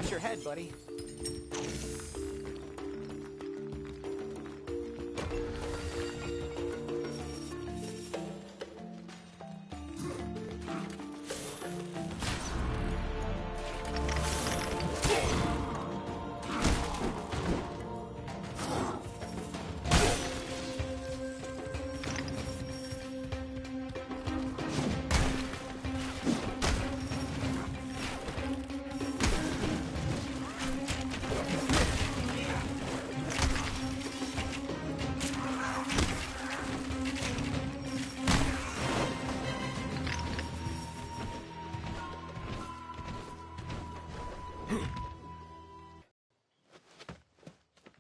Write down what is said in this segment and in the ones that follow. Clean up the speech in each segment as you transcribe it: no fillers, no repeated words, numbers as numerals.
Watch your head, buddy.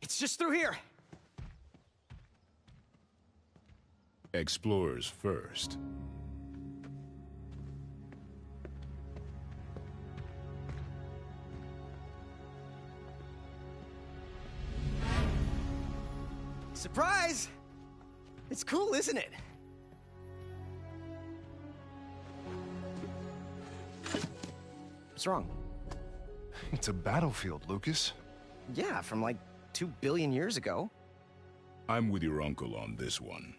It's just through here. Explorers first. Surprise! It's cool, isn't it? What's wrong? It's a battlefield, Lucas. Yeah, from like 2 billion years ago. I'm with your uncle on this one.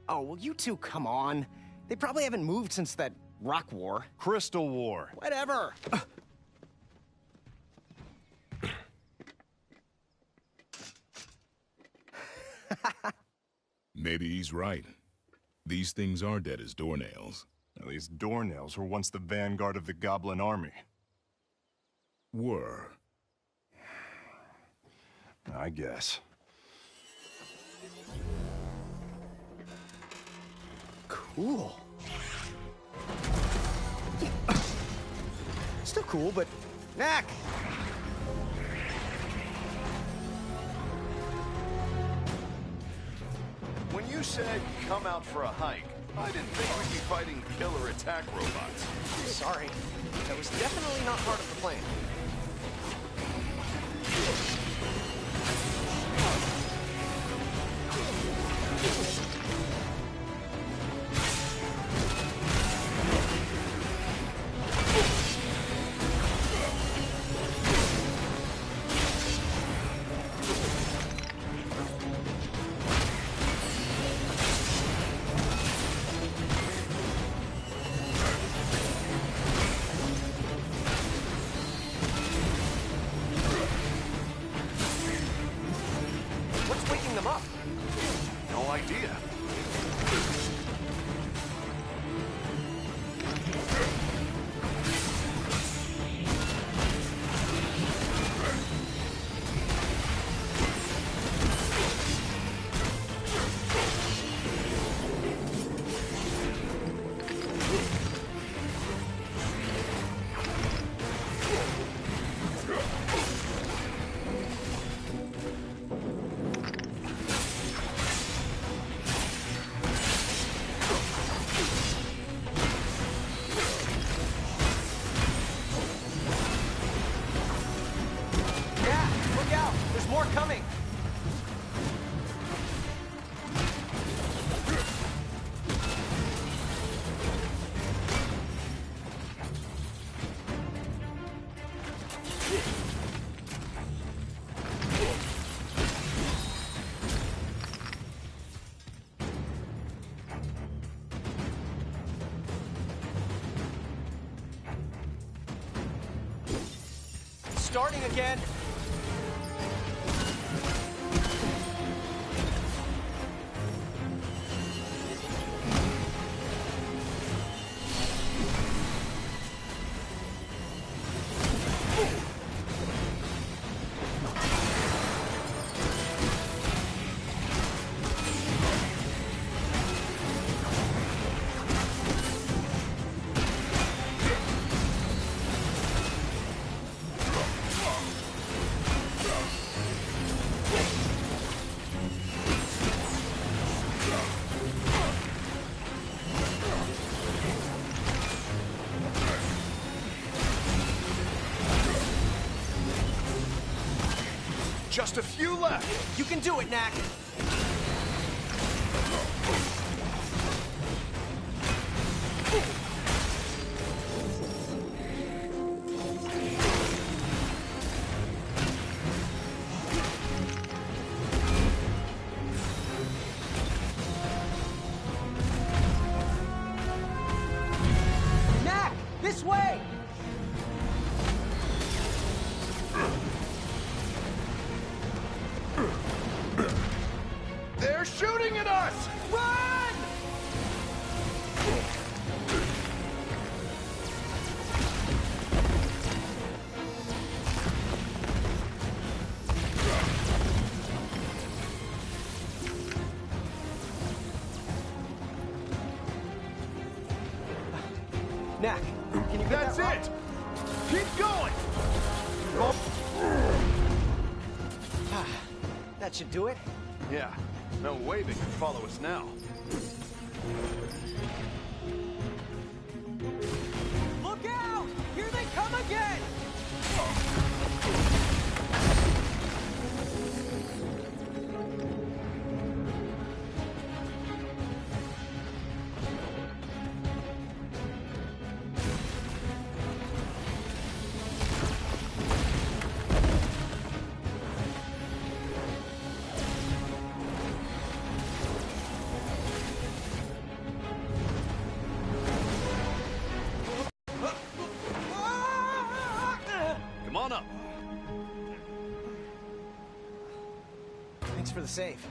Oh, well, you two, come on. They probably haven't moved since that rock war. Crystal War. Whatever. Maybe he's right. These things are dead as doornails. Now, these doornails were once the vanguard of the Goblin army. Were. I guess. Cool. Still cool, but... Knack! When you said come out for a hike, I didn't think we'd be fighting killer attack robots. Sorry. That was definitely not part of the plan. What's waking them up? No idea. Yeah, look out! There's more coming! Starting again! Just a few left. You can do it, Knack! They're shooting at us! Run! Knack, can you get That's that it! Keep going! That should do it. Yeah, no way they can follow us now. Look out! Here they come again! Come on up. Thanks for the save.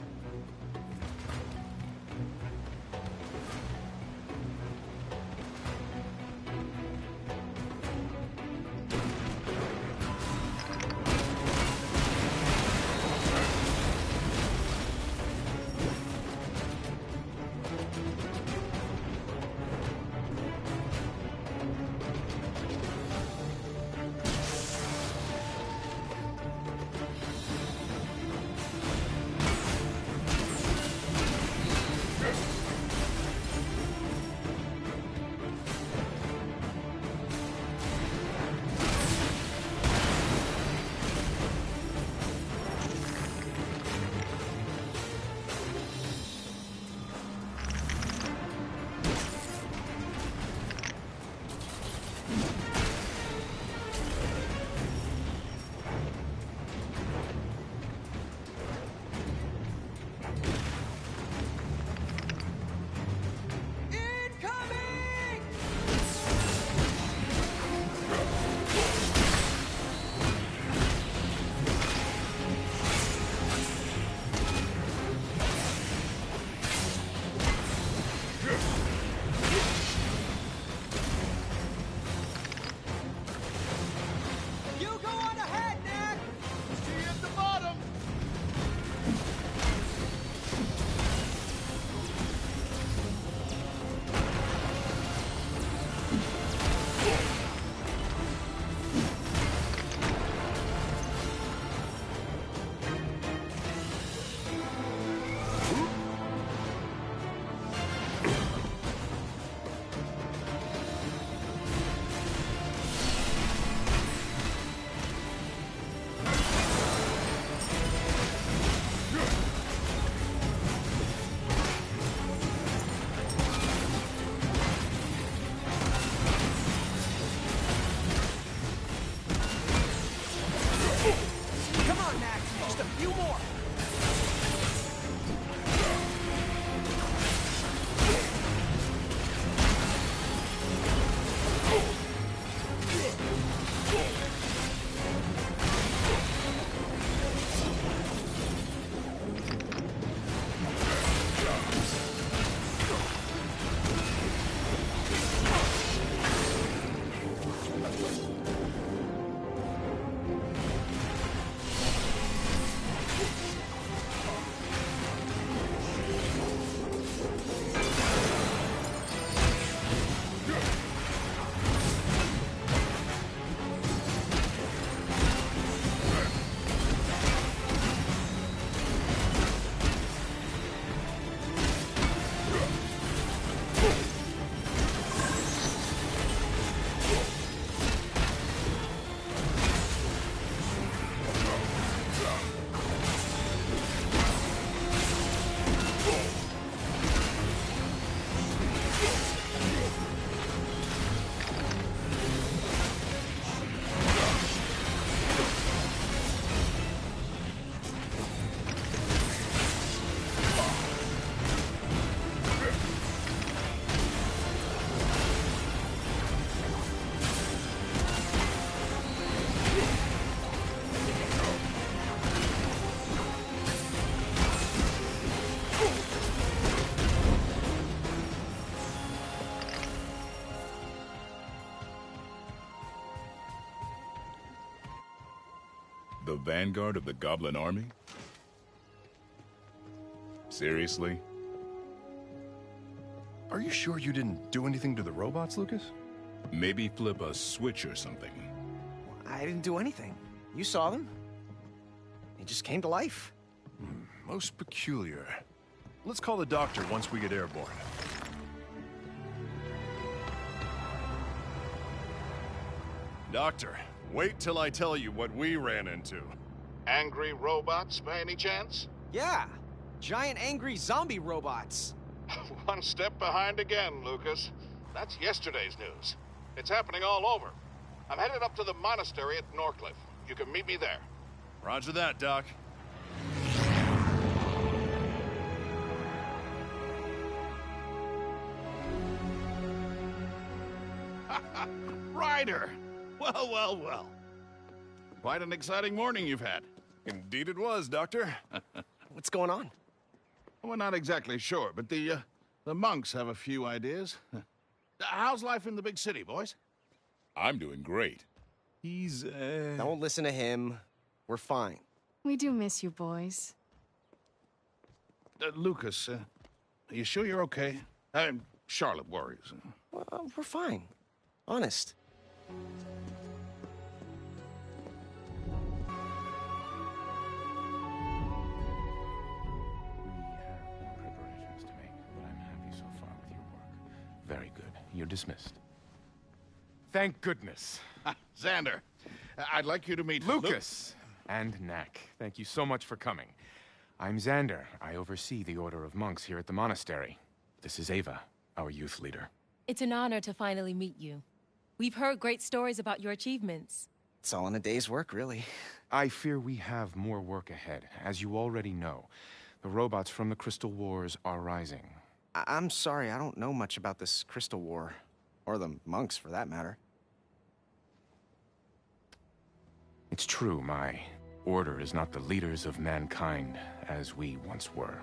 vanguard of the Goblin army? Seriously? Are you sure you didn't do anything to the robots, Lucas? Maybe flip a switch or something. I didn't do anything. You saw them. They just came to life. Most peculiar. Let's call the doctor once we get airborne. Doctor, wait till I tell you what we ran into. Angry robots, by any chance? Yeah, giant angry zombie robots. One step behind again, Lucas. That's yesterday's news. It's happening all over. I'm headed up to the monastery at Norcliffe. You can meet me there. Roger that, Doc. Ryder! Well, well, well. Quite an exciting morning you've had. Indeed it was, Doctor. What's going on? We're not exactly sure, but the monks have a few ideas. How's life in the big city, boys? I'm doing great. He's, Don't listen to him. We're fine. We do miss you, boys. Lucas, are you sure you're okay? Charlotte worries. Well, we're fine. Honest. Preparations to make, but I'm happy so far with your work. Very good. You're dismissed. Thank goodness. Xander, I'd like you to meet Lucas and Knack. Thank you so much for coming. I'm Xander. I oversee the Order of Monks here at the monastery. This is Ava, our youth leader. It's an honor to finally meet you. We've heard great stories about your achievements. It's all in a day's work, really. I fear we have more work ahead. As you already know, the robots from the Crystal Wars are rising. I'm sorry, I don't know much about this Crystal War. Or the monks, for that matter. It's true, my order is not the leaders of mankind as we once were.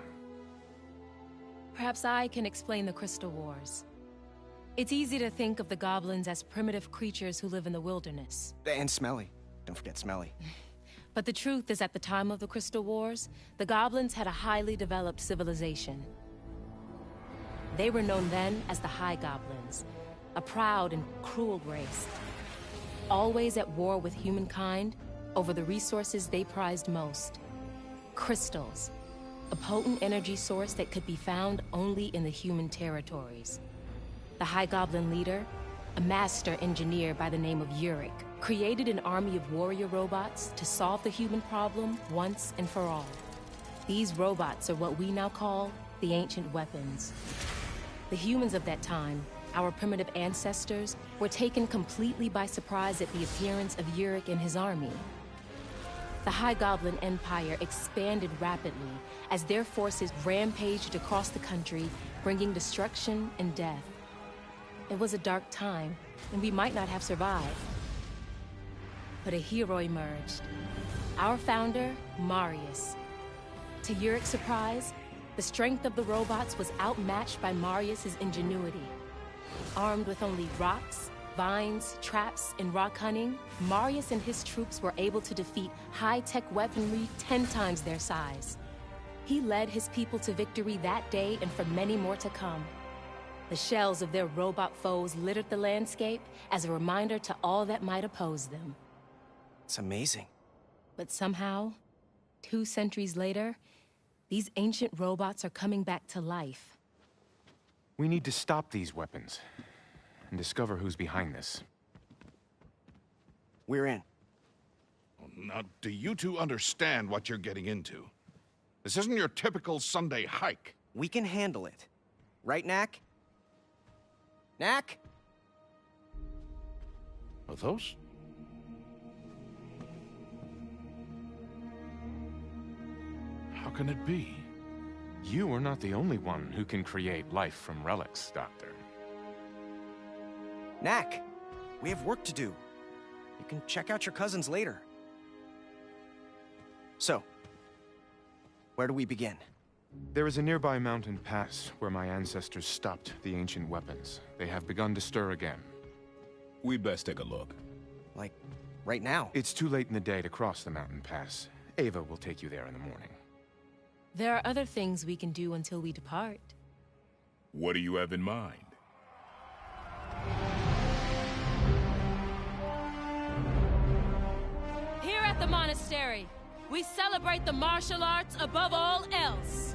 Perhaps I can explain the Crystal Wars. It's easy to think of the goblins as primitive creatures who live in the wilderness. And Smelly. Don't forget Smelly. But the truth is, at the time of the Crystal Wars, the goblins had a highly developed civilization. They were known then as the High Goblins, a proud and cruel race, always at war with humankind over the resources they prized most. Crystals, a potent energy source that could be found only in the human territories. The High Goblin leader, a master engineer by the name of Uric, created an army of warrior robots to solve the human problem once and for all. These robots are what we now call the ancient weapons. The humans of that time, our primitive ancestors, were taken completely by surprise at the appearance of Uric and his army. The High Goblin Empire expanded rapidly as their forces rampaged across the country, bringing destruction and death. It was a dark time, and we might not have survived. But a hero emerged. Our founder, Marius. To Uric's surprise, the strength of the robots was outmatched by Marius's ingenuity. Armed with only rocks, vines, traps, and rock hunting, Marius and his troops were able to defeat high-tech weaponry 10 times their size. He led his people to victory that day and for many more to come. The shells of their robot foes littered the landscape as a reminder to all that might oppose them. It's amazing. But somehow, 2 centuries later, these ancient robots are coming back to life. We need to stop these weapons and discover who's behind this. We're in. Now, do you two understand what you're getting into? This isn't your typical Sunday hike. We can handle it. Right, Knack? Knack? Are those? How can it be? You are not the only one who can create life from relics, Doctor. Knack, we have work to do. You can check out your cousins later. So, where do we begin? There is a nearby mountain pass where my ancestors stopped the ancient weapons. They have begun to stir again. We'd best take a look. Like, right now. It's too late in the day to cross the mountain pass. Ava will take you there in the morning. There are other things we can do until we depart. What do you have in mind? Here at the monastery, we celebrate the martial arts above all else.